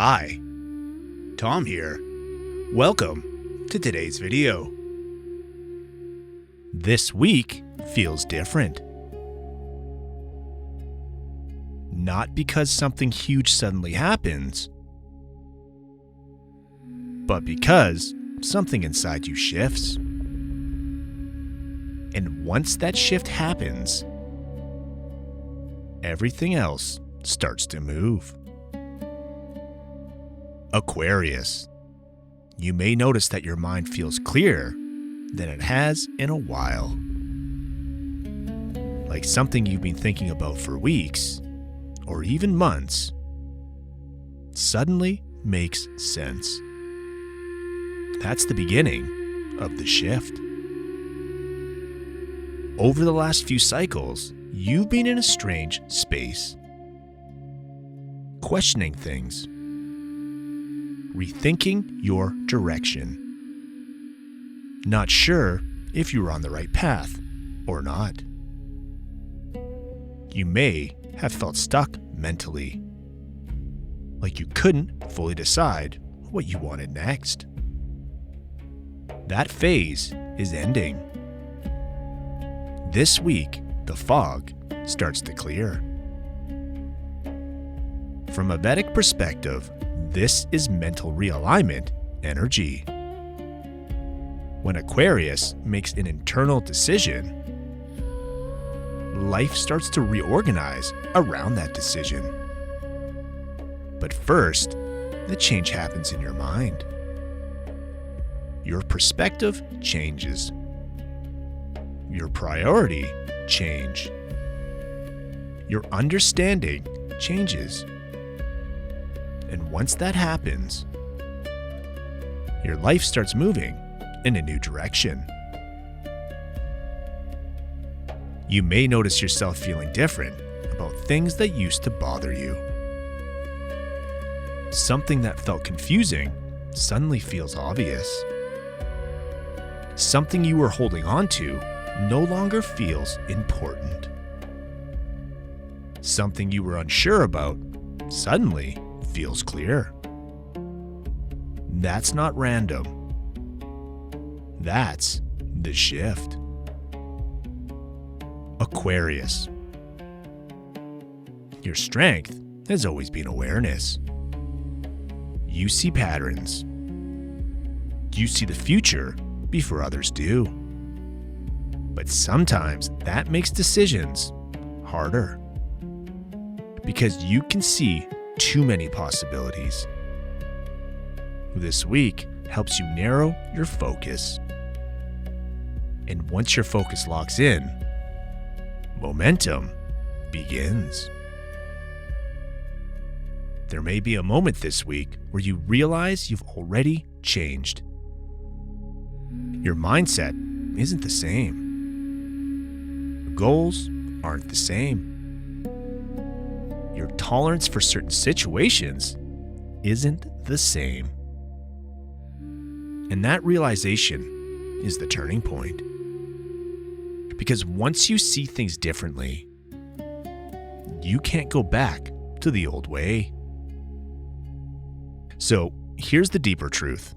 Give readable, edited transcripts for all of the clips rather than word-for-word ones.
Hi, Tom here. Welcome to today's video. This week feels different. Not because something huge suddenly happens, but because something inside you shifts. And once that shift happens, everything else starts to move. Aquarius, you may notice that your mind feels clearer than it has in a while. Like something you've been thinking about for weeks, or even months, suddenly makes sense. That's the beginning of the shift. Over the last few cycles, you've been in a strange space, questioning things, rethinking your direction, not sure if you're on the right path or not. You may have felt stuck mentally, like you couldn't fully decide what you wanted next. That phase is ending. This week, the fog starts to clear. From a Vedic perspective, this is mental realignment energy. When Aquarius makes an internal decision, life starts to reorganize around that decision. But first, the change happens in your mind. Your perspective changes. Your priority change. Your understanding changes. And once that happens, your life starts moving in a new direction. You may notice yourself feeling different about things that used to bother you. Something that felt confusing suddenly feels obvious. Something you were holding on to no longer feels important. Something you were unsure about suddenly feels clear. That's not random. That's the shift. Aquarius. Your strength has always been awareness. You see patterns. You see the future before others do. But sometimes that makes decisions harder because you can see too many possibilities. This week helps you narrow your focus. And once your focus locks in, momentum begins. There may be a moment this week where you realize you've already changed. Your mindset isn't the same. Your goals aren't the same. Your tolerance for certain situations isn't the same. And that realization is the turning point. Because once you see things differently, you can't go back to the old way. So here's the deeper truth.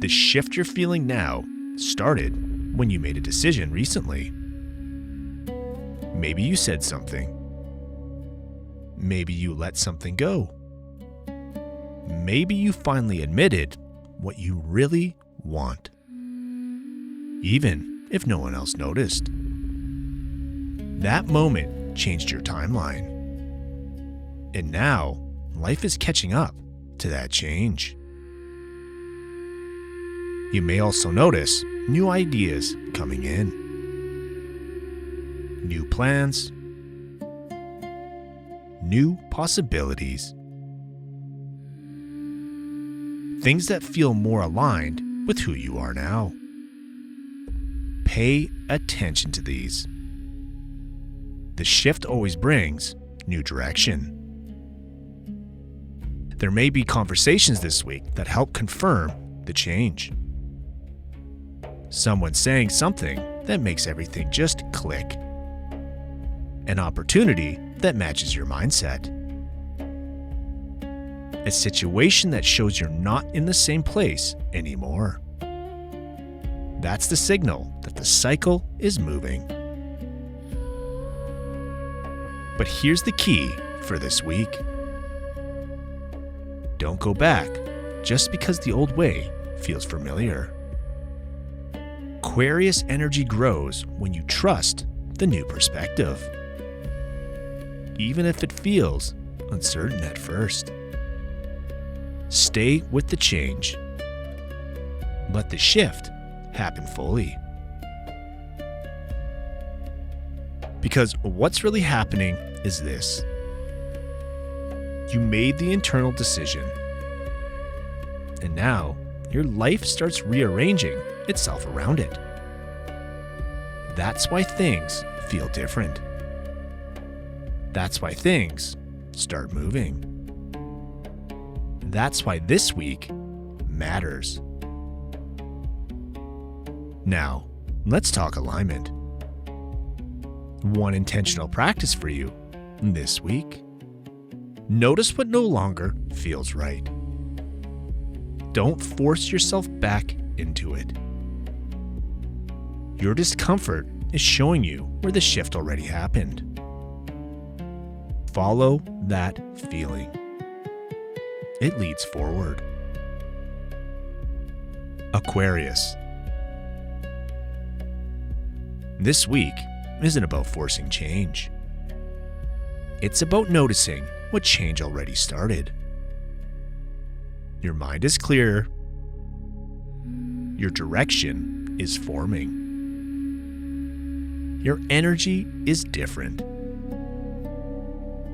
The shift you're feeling now started when you made a decision recently. Maybe you said something. Maybe you let something go. Maybe you finally admitted what you really want, even if no one else noticed. That moment changed your timeline. And now, life is catching up to that change. You may also notice new ideas coming in. New plans. New possibilities. Things that feel more aligned with who you are now. Pay attention to these. The shift always brings new direction. There may be conversations this week that help confirm the change. Someone saying something that makes everything just click. An opportunity that matches your mindset. a situation that shows you're not in the same place anymore. That's the signal that the cycle is moving. But here's the key for this week. Don't go back just because the old way feels familiar. Aquarius energy grows when you trust the new perspective, even if it feels uncertain at first. Stay with the change. Let the shift happen fully. Because what's really happening is this. You made the internal decision, and now your life starts rearranging itself around it. That's why things feel different. That's why things start moving. That's why this week matters. Now, let's talk alignment. One intentional practice for you this week. Notice what no longer feels right. Don't force yourself back into it. Your discomfort is showing you where the shift already happened. Follow that feeling. It leads forward. Aquarius. This week isn't about forcing change. It's about noticing what change already started. Your mind is clear. Your direction is forming. Your energy is different.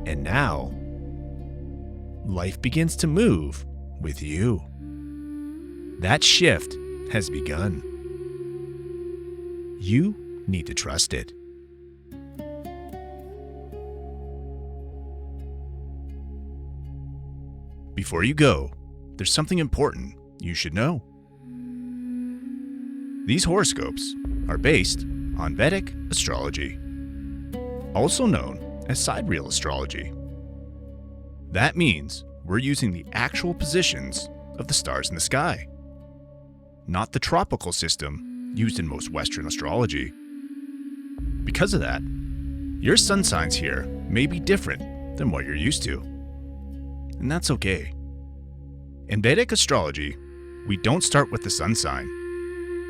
And now, life begins to move with you. That shift has begun. You need to trust it. Before you go, there's something important you should know. These horoscopes are based on Vedic astrology, also known as sidereal astrology. That means we're using the actual positions of the stars in the sky, not the tropical system used in most Western astrology. Because of that, your sun signs here may be different than what you're used to. And that's okay. In Vedic astrology, we don't start with the sun sign.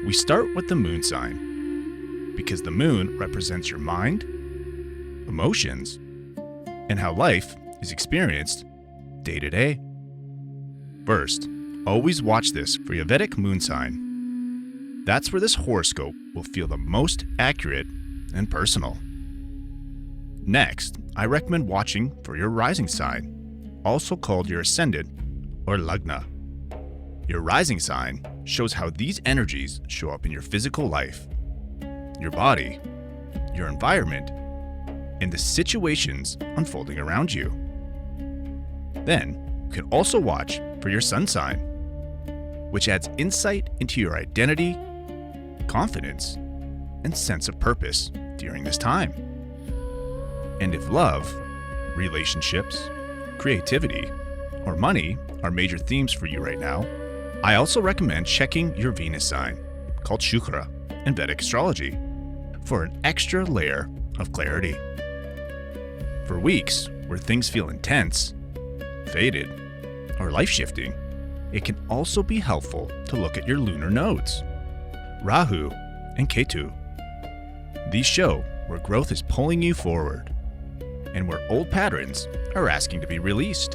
We start with the moon sign, because the moon represents your mind, emotions, and how life is experienced day to day. First, always watch this for your Vedic moon sign. That's where this horoscope will feel the most accurate and personal. Next, I recommend watching for your rising sign, also called your ascendant or lagna. Your rising sign shows how these energies show up in your physical life, your body, your environment, and the situations unfolding around you. Then, you can also watch for your sun sign, which adds insight into your identity, confidence, and sense of purpose during this time. And if love, relationships, creativity, or money are major themes for you right now, I also recommend checking your Venus sign, called Shukra in Vedic astrology, for an extra layer of clarity. For weeks where things feel intense, faded, or life-shifting, it can also be helpful to look at your lunar nodes, Rahu and Ketu. These show where growth is pulling you forward and where old patterns are asking to be released.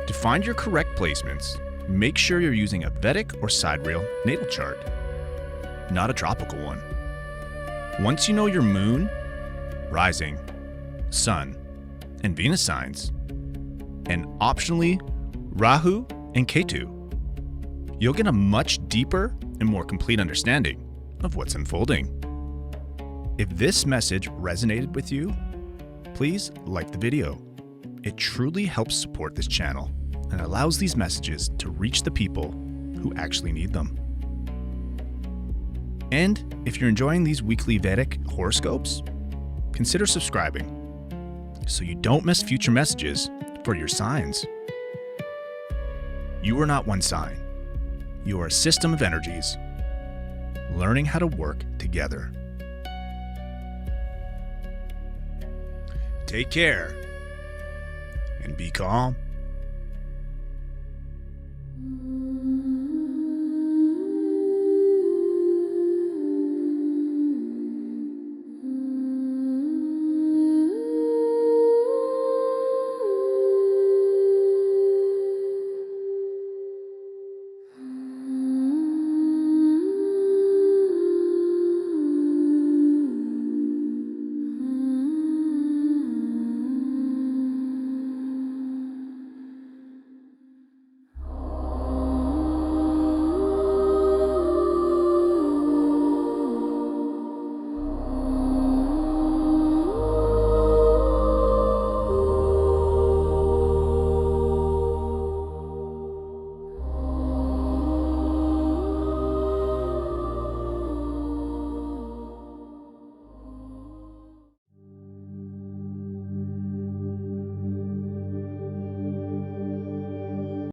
To find your correct placements, make sure you're using a Vedic or sidereal natal chart, not a tropical one. Once you know your moon, rising, sun, and Venus signs, and optionally Rahu and Ketu, you'll get a much deeper and more complete understanding of what's unfolding. If this message resonated with you, please like the video. It truly helps support this channel and allows these messages to reach the people who actually need them. And if you're enjoying these weekly Vedic horoscopes, consider subscribing so you don't miss future messages for your signs. You are not one sign. You are a system of energies, learning how to work together. Take care and be calm.